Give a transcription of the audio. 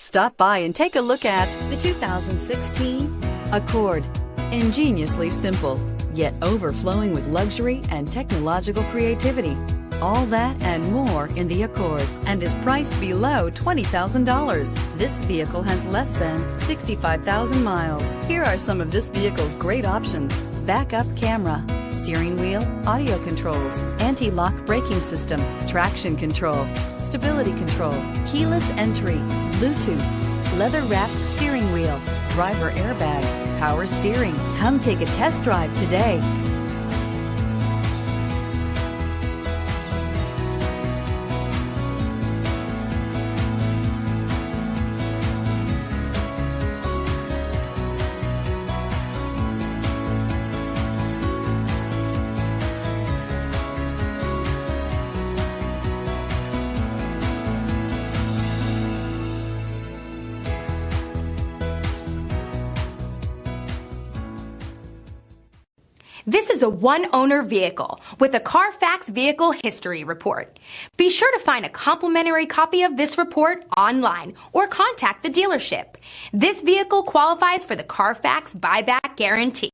Stop by and take a look at the 2016 Accord. Ingeniously simple, yet overflowing with luxury and technological creativity. All that and more in the Accord, and is priced below $20,000. This vehicle has less than 65,000 miles. Here are some of this vehicle's great options: backup camera, steering wheel audio controls, anti-lock braking system, traction control, stability control, keyless entry, Bluetooth, leather-wrapped steering wheel, driver airbag, power steering. Come take a test drive today. This is a one-owner vehicle with a Carfax Vehicle History Report. Be sure to find a complimentary copy of this report online or contact the dealership. This vehicle qualifies for the Carfax Buyback Guarantee.